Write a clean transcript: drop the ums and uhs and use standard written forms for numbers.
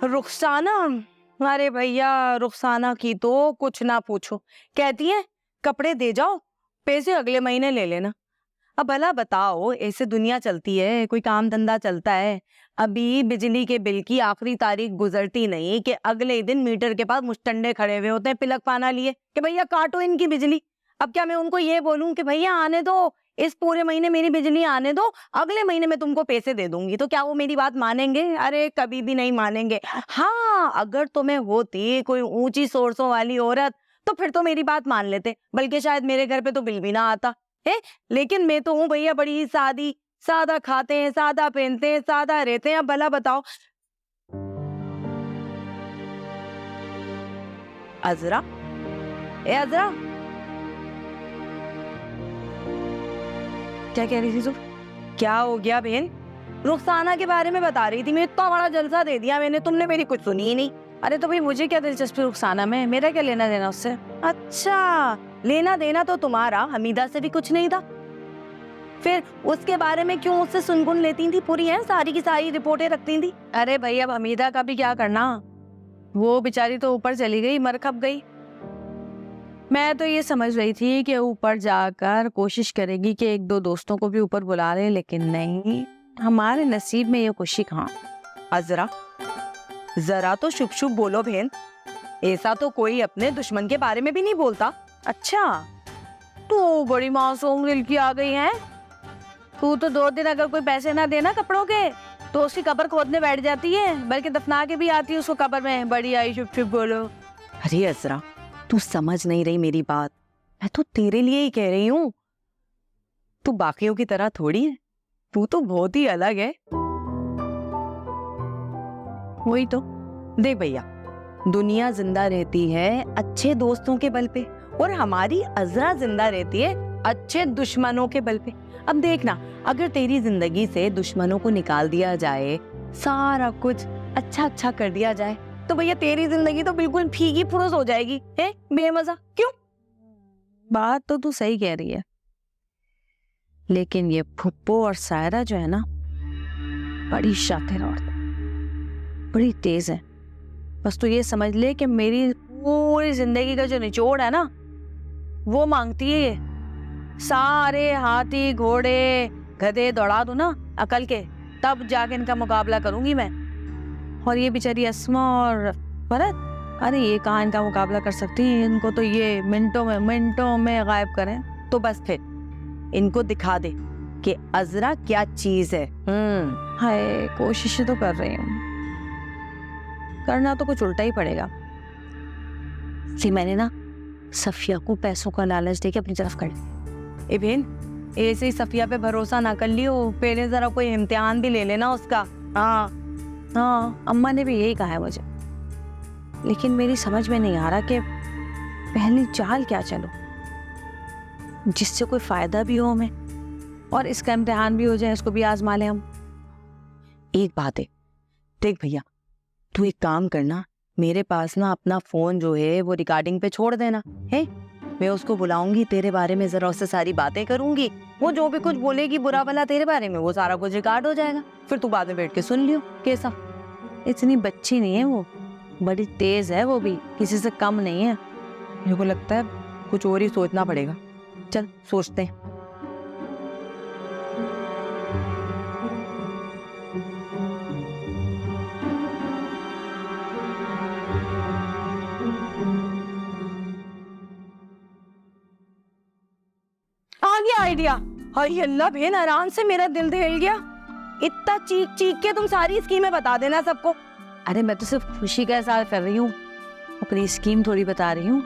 रुखसाना, अरे भैया रुखसाना की तो कुछ ना पूछो। कहती है कपड़े दे जाओ, पैसे अगले महीने ले लेना। अब भला बताओ, ऐसे दुनिया चलती है? कोई काम धंधा चलता है? अभी बिजली के बिल की आखिरी तारीख गुजरती नहीं कि अगले दिन मीटर के पास मुस्टंडे खड़े हुए होते हैं पिलक पाना लिए कि भैया काटो इनकी बिजली। अब क्या मैं उनको ये बोलूं कि भैया आने दो, इस पूरे महीने मेरी बिजली आने दो, अगले महीने में तुमको पैसे दे दूंगी? तो क्या वो मेरी बात मानेंगे? अरे कभी भी नहीं मानेंगे। हाँ, अगर तुम्हें होती कोई ऊंची सोर्सों वाली औरत तो फिर तो मेरी बात मान लेते, बल्कि शायद मेरे घर पे तो बिल भी ना आता है। लेकिन मैं तो हूँ भैया बड़ी ही सादी, सादा खाते हैं, सादा पहनते हैं, सादा रहते हैं। अब भला बताओ। अजरा, ए अजरा, क्या कह रही थी तू? क्या हो गया बहन? रुखसाना के बारे में बता रही थी। मैं इतना बड़ा जलसा दे दिया मैंने, तुमने मेरी कुछ सुनी ही नहीं। अरे तो भाई मुझे क्या दिलचस्पी रुखसाना में, मेरा क्या लेना देना उससे? अच्छा, लेना देना तो तुम्हारा हमीदा से भी कुछ नहीं था, फिर उसके बारे में क्यों उससे सुनगुन लेती थी? पूरी है सारी की सारी रिपोर्टें रखती थी। अरे भाई अब हमीदा का भी क्या करना, वो बेचारी तो ऊपर चली गई, मर खप गई। मैं तो ये समझ रही थी कि ऊपर जाकर कोशिश करेगी कि एक दो दोस्तों को भी ऊपर बुला ले, लेकिन नहीं, हमारे नसीब में ये खुशी कहाँ। अजरा, जरा तो शुभ शुभ बोलो बहन, ऐसा तो कोई अपने दुश्मन के बारे में भी नहीं बोलता। अच्छा, तू बड़ी मासूम दिल की आ गई है। तू तो 2 दिन अगर कोई पैसे ना देना कपड़ों के तो उसकी कब्र खोदने बैठ जाती है, बल्कि दफना के भी आती है उसको कब्र में। बड़ी आई शुभ शुभ बोलो। अरे अजरा, तू समझ नहीं रही मेरी बात, मैं तो तेरे लिए ही कह रही हूँ। तू बाकियों की तरह थोड़ी है, तू तो बहुत ही अलग है। वही तो देख भैया, दुनिया जिंदा रहती है अच्छे दोस्तों के बल पे, और हमारी अजरा जिंदा रहती है अच्छे दुश्मनों के बल पे। अब देखना, अगर तेरी जिंदगी से दुश्मनों को निकाल दिया जाए, सारा कुछ अच्छा अच्छा कर दिया जाए, तो भैया तेरी जिंदगी तो बिल्कुल फीकी फुरुस हो जाएगी, है बेमजा। क्यों? बात तो तू सही कह रही है, लेकिन ये फुप्पो और सायरा जो है ना, बड़ी शातिर औरत, बड़ी तेज है। बस तू ये समझ ले कि मेरी पूरी जिंदगी का जो निचोड़ है ना, वो मांगती है ये। सारे हाथी घोड़े गधे दौड़ा दूं ना अकल के, तब जाके इनका मुकाबला करूंगी मैं। और ये बेचारी अस्मा और फरहत, अरे ये कहाँ इनका मुकाबला कर सकती है? इनको तो ये मिनटों में गायब करें। तो बस फिर इनको दिखा दे कि अजरा क्या चीज है। हाय, कोशिश तो कर रही हूँ, करना तो कुछ उल्टा ही पड़ेगा। फिर मैंने ना सफिया को पैसों का लालच देके अपनी तरफ कर लिया। ए बहन, ऐसे ही सफिया पे भरोसा ना कर लियो, पहले जरा कोई इम्तिहान भी ले लेना उसका। हाँ हाँ, अम्मा ने भी यही कहा है मुझे, लेकिन मेरी समझ में नहीं आ रहा कि पहली चाल क्या चलो, जिससे कोई फायदा भी हो हमें और इसका इम्तिहान भी हो जाए, इसको भी आजमा ले हम। एक बात है, देख भैया, तू एक काम करना, मेरे पास ना अपना फोन जो है वो रिकॉर्डिंग पे छोड़ देना है। मैं उसको बुलाऊंगी, तेरे बारे में जरा उससे सारी बातें करूंगी, वो जो भी कुछ बोलेगी बुरा भला तेरे बारे में, वो सारा कुछ रिकॉर्ड हो जाएगा। फिर तू बाद में बैठ के सुन लियो कैसा। इतनी बच्ची नहीं है वो, बड़ी तेज है वो भी, किसी से कम नहीं है। मेरे को लगता है कुछ और ही सोचना पड़ेगा। चल सोचते हैं। आ गया आइडिया। हाय अल्लाह बहन, आराम से मेरा दिल दहल गया। इतना चीख चीख के तुम सारी स्कीमें बता देना सबको। अरे मैं तो सिर्फ खुशी का एहसास कर रही हूँ, अपनी स्कीम थोड़ी बता रही हूँ।